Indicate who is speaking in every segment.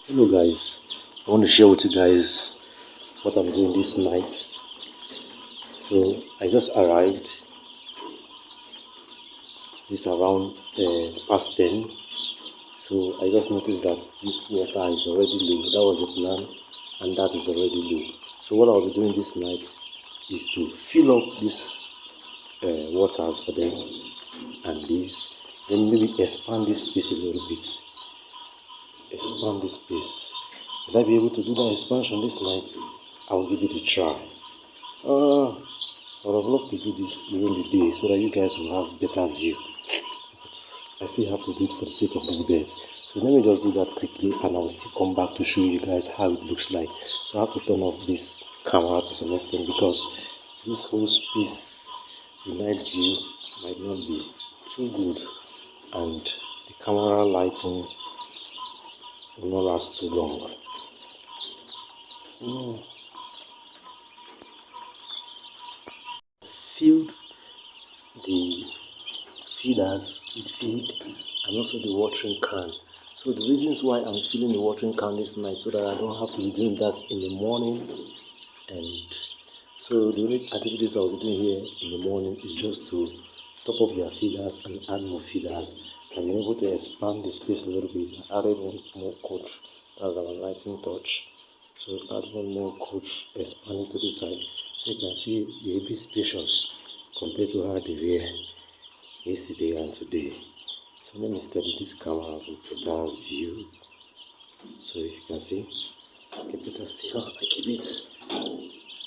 Speaker 1: Hello guys, I want to share with you guys what I'm doing this night. So I just arrived. It's around past 10. So I just noticed that this water is already low. That was the plan, and that is already low. So what I'll be doing this night is to fill up these waters for them and this. Then maybe expand this space a little bit. Expand this space. Will I be able to do that expansion this night? I will give it a try. I would have loved to do this during the day so that you guys will have better view. But I still have to do it for the sake of this bed. So let me just do that quickly and I will still come back to show you guys how it looks like. So I have to turn off this camera to some extent because this whole space, the night view might not be too good and the camera lighting will not last too long. Filled the feeders with feed and also the watering can. So the reasons why I'm filling the watering can this night so that I don't have to be doing that in the morning. And so the only activities I'll be doing here in the morning is just to top up their feeders and add more feeders. I've been able to expand the space a little bit. I added one more coach. That's our lighting touch. So add one more coach, expand it to this side. So you can see they're a bit spacious compared to how they were yesterday and today. So let me steady this camera with a better view. So you can see, I keep it still, I keep it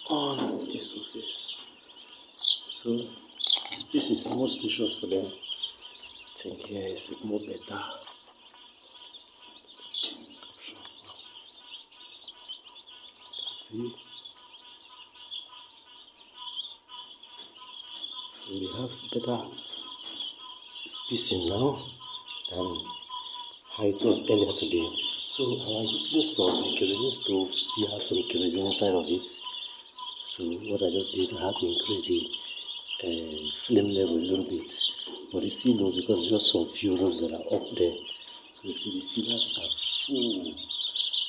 Speaker 1: on the surface. So the space is more spacious for them. I think here is more better. See? So we have better spacing now than how it was earlier today. So our heating source, the kerosene stove, still has some kerosene inside of it. So what I just did, I had to increase the flame level a little bit, but it's still low because just some few rows that are up there. So you see the feeders are full.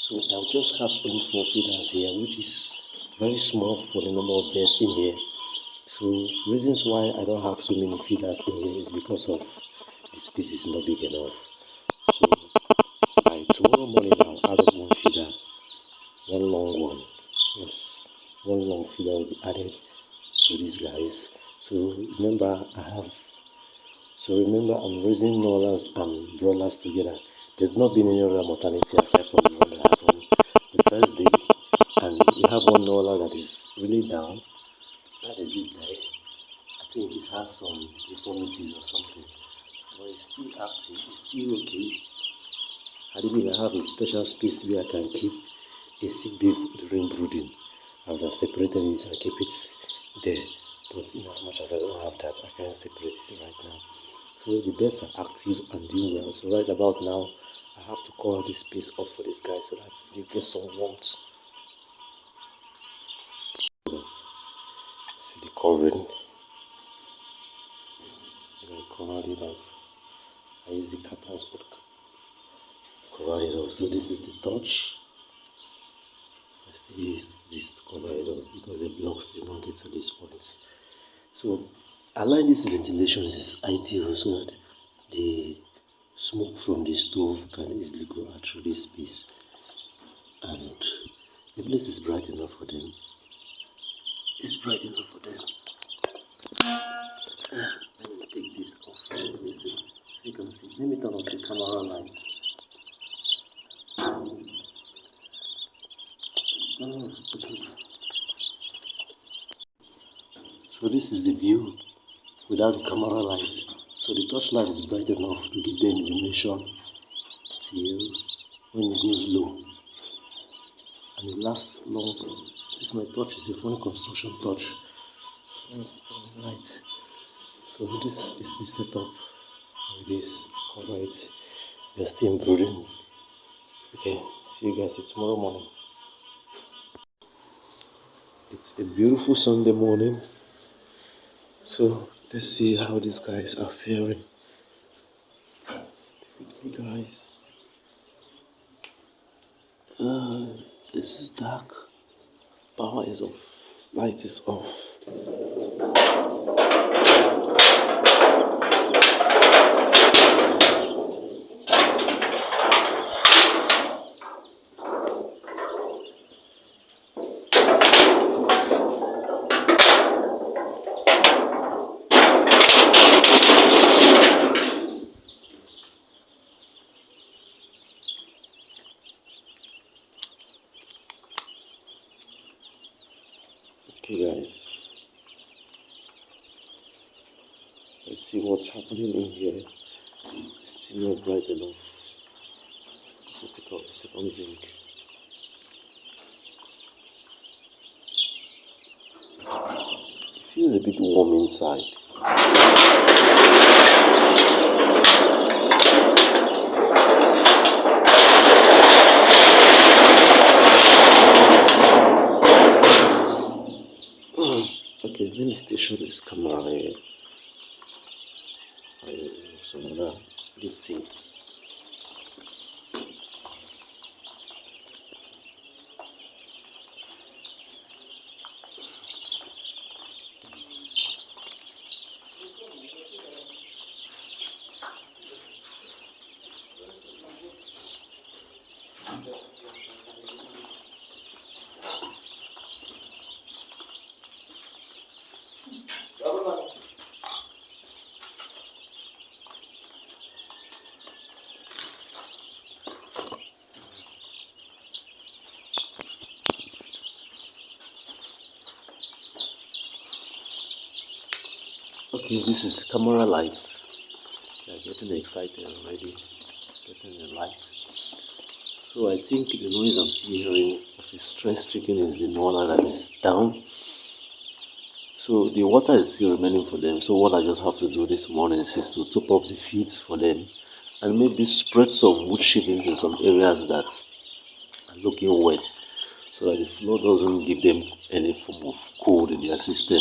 Speaker 1: So I'll just have only 4 feeders here, which is very small for the number of birds in here. So reasons why I don't have so many feeders in here is because of the space is not big enough. So by tomorrow morning I'll add up one feeder, one long one. Yes, one long feeder will be added to these guys. So remember I'm raising noilers and broilers together. There's not been any other mortality aside from the one that happened the first day. And we have one noiler that is really down. That is it there. I think it has some deformities or something. But it's still active, it's still okay. I have a special space where I can keep a sick bay during brooding. I would have separated it and keep it there. But in as much as I don't have that, I can't separate it right now. So the birds are active and doing well. So right about now, I have to cover this space up for this guy so that they get some warmth. See the covering. I covered it up. I use the curtains to cover it up. So this is the touch. I still use this to cover it up because the blocks did not get to this point. So align this ventilation is ideal so that the smoke from the stove can easily go out through this space. And the place is bright enough for them. It's bright enough for them. Let me take this off. Let me see. So you can see. Let me turn off the camera lights. So this is the view without the camera lights. So the torchlight is bright enough to give them illumination till when it goes low. And it lasts long. This my torch is a phone construction torch. Right. So this is the setup with this. Cover it. We are still brooding. Okay, see you guys tomorrow morning. It's a beautiful Sunday morning. So let's see how these guys are faring. Stay with me, guys. This is dark. Power is off. Light is off. Okay guys, let's see what's happening in here. It's still not bright enough. I'll take out the second zinc. It feels a bit warm inside. Okay, let me station this camera here. Some other liftings. Okay, this is camera lights. They're getting excited already, getting the lights. So I think the noise I'm still hearing of a stress chicken is the noiler that is down. So the water is still remaining for them. So what I just have to do this morning is to top up the feeds for them and maybe spread some wood chippings in some areas that are looking wet, so that the floor doesn't give them any form of cold in their system.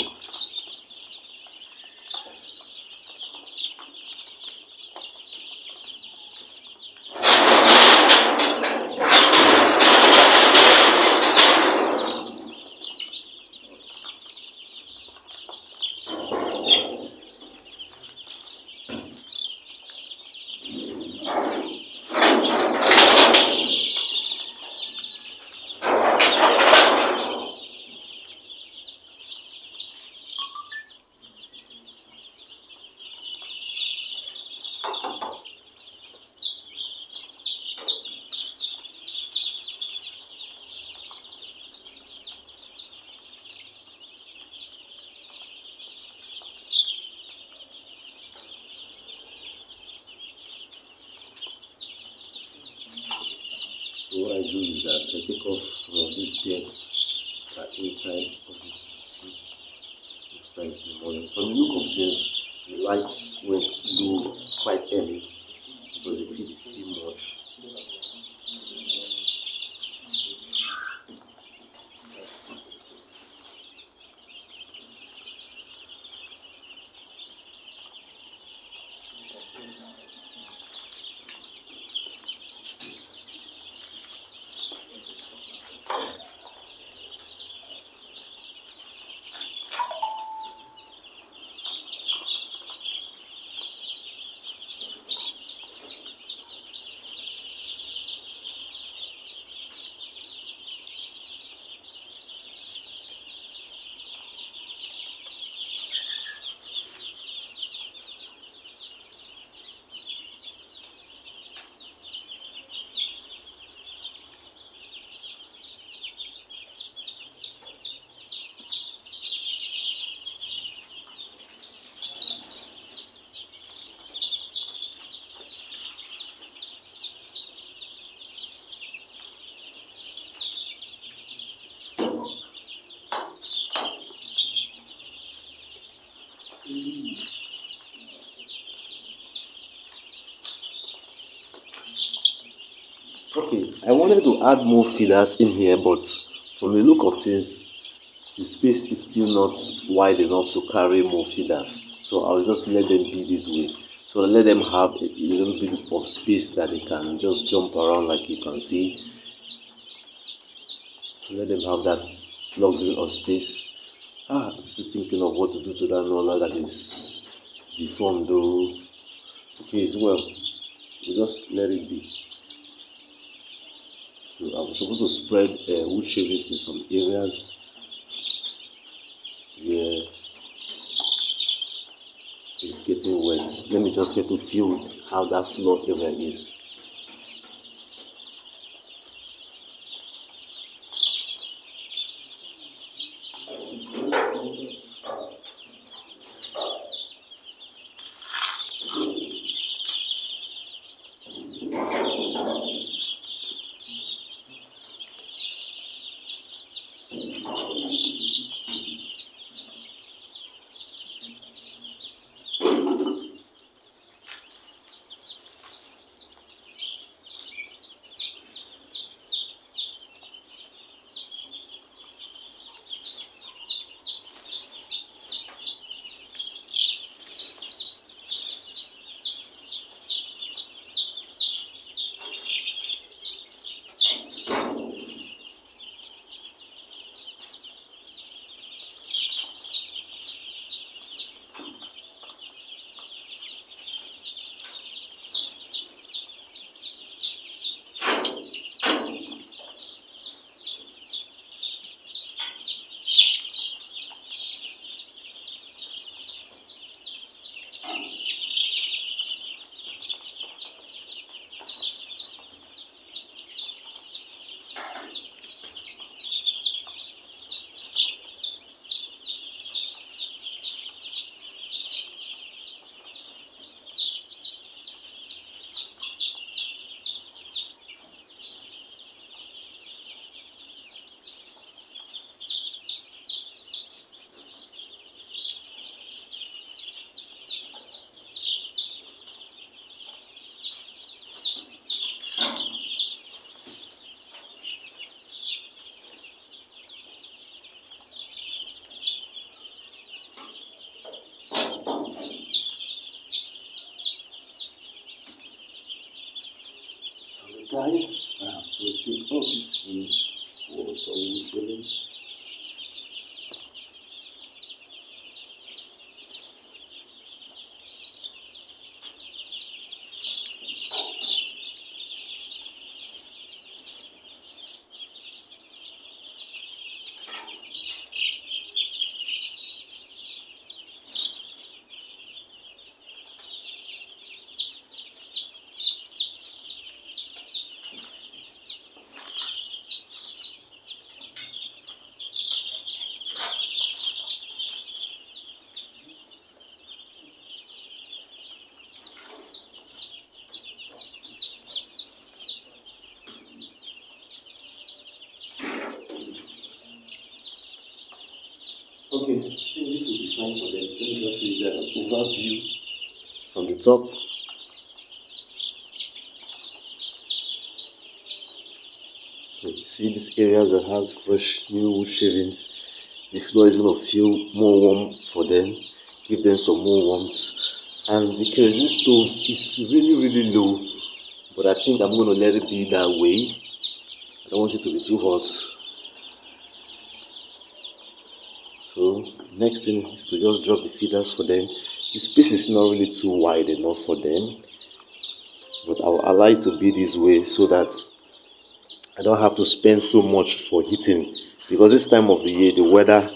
Speaker 1: So what I do is that I take off some of these bits that are inside of the feet most times in the morning. From the look of things, the lights went low quite early because the feed is still much. Okay, I wanted to add more feeders in here, but from the look of things, the space is still not wide enough to carry more feeders. So I'll just let them be this way. So I'll let them have a little bit of space that they can just jump around, like you can see. let them have that luxury of space. I'm still thinking of what to do to that noiler that is deformed though. Okay, so well, we just let it be. So I'm supposed to spread wood shavings in some areas where it's getting wet. Let me just get to feel how that floor area is. Guys, I have to take off this skin for some wood shavings. Okay, I think this will be fine for them. Let me just show you the overview from the top. So you see these areas that has fresh new wood shavings. The floor is going to feel more warm for them, give them some more warmth. And the kerosene stove is really low, but I think I'm going to let it be that way. I don't want it to be too hot. So next thing is to just drop the feeders for them. The space is not really too wide enough for them, but I'll allow it to be this way so that I don't have to spend so much for heating, because this time of the year the weather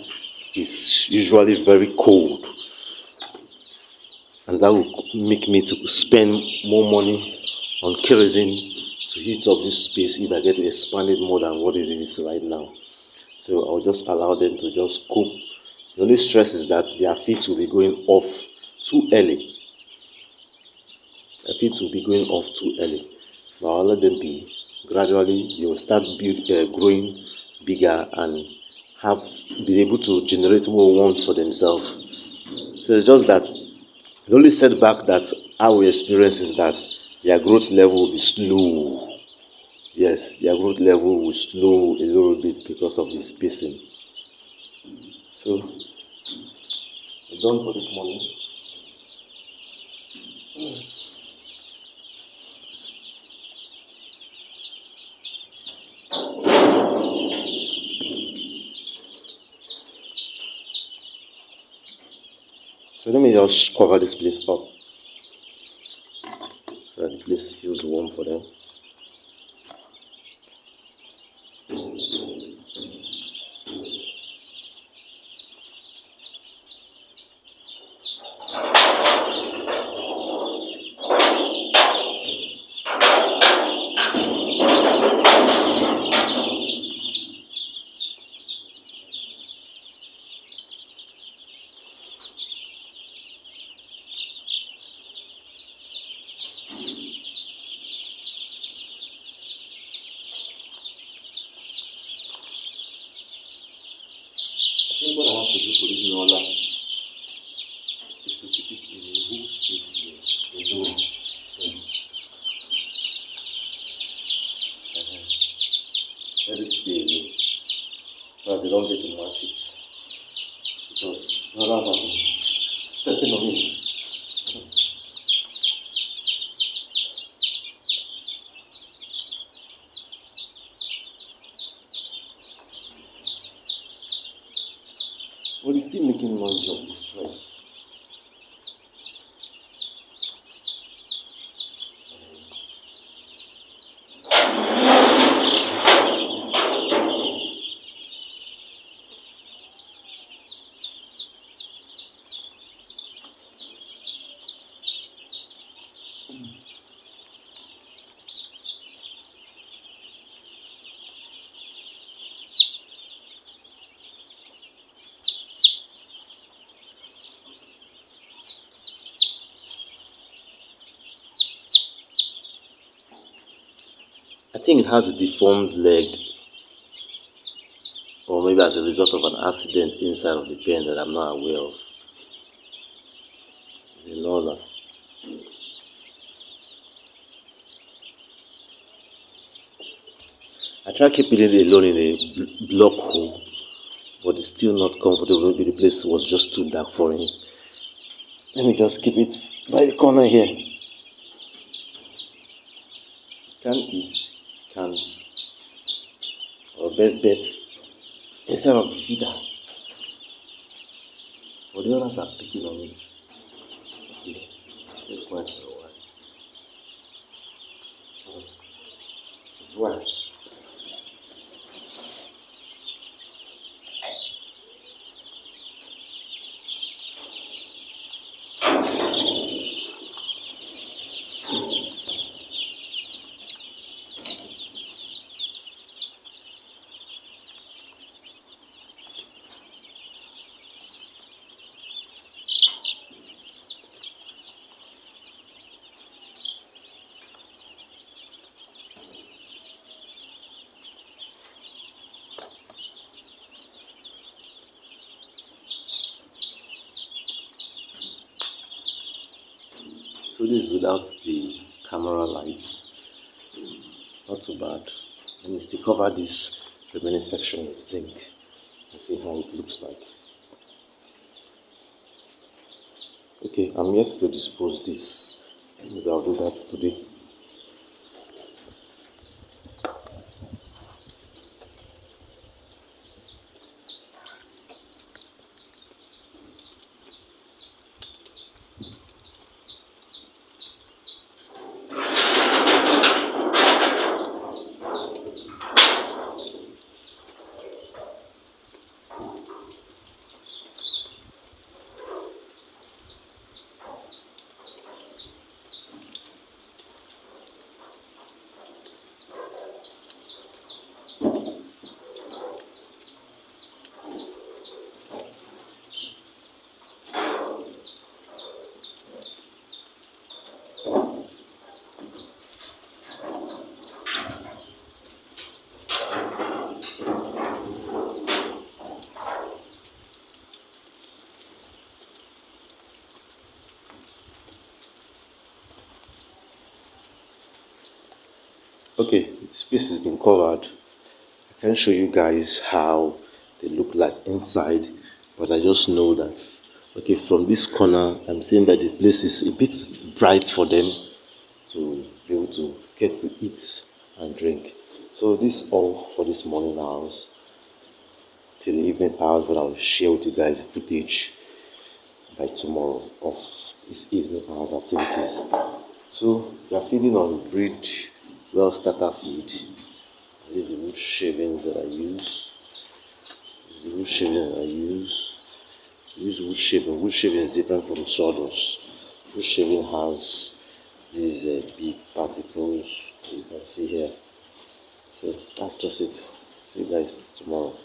Speaker 1: is usually very cold, and that will make me to spend more money on kerosene to heat up this space if I get to expand it more than what it is right now. So I'll just allow them to just cope. The only stress is that their feet will be going off too early. Their feet will be going off too early. But I'll let them be. Gradually, they will start growing bigger and be able to generate more warmth for themselves. So it's just that the only setback that I will experience is that their growth level will be slow. Yes, their growth level will slow a little bit because of the spacing. So, we're done for this morning. So let me just cover this place up so that the place feels warm for them. I think what I have to do for this noiler is to keep it in a whole space here, alone. Let it stay alone so that they don't get to match it. Because others have been stepping on it. But it's still making noise of distress. I think it has a deformed leg, or maybe as a result of an accident inside of the pen that I'm not aware of. The noiler. I try keeping it alone in a block hole, but it's still not comfortable. Maybe the place was just too dark for him. Let me just keep it by the corner here. Can't eat, can't. Our best bet inside of the feeder. But the others are picking on it. Okay, stay quiet for a while. It's why. So this is without the camera lights. Not too bad. Let me still cover this remaining section with zinc and see how it looks like. Okay, I'm yet to dispose this. Maybe I'll do that today. Okay, space has been covered. I can show you guys how they look like inside, but I just know that, okay, from this corner, I'm seeing that the place is a bit bright for them to be able to get to eat and drink. So this is all for this morning hours till the evening hours, but I'll share with you guys footage by tomorrow of this evening hours activities. So we are feeding on breed well starter feed. This is the wood shavings that I use. The wood shaving I use. Use wood shaving. Wood shaving is different from sawdust. Wood shaving has these big particles you can see here. So that's just it. See you guys tomorrow.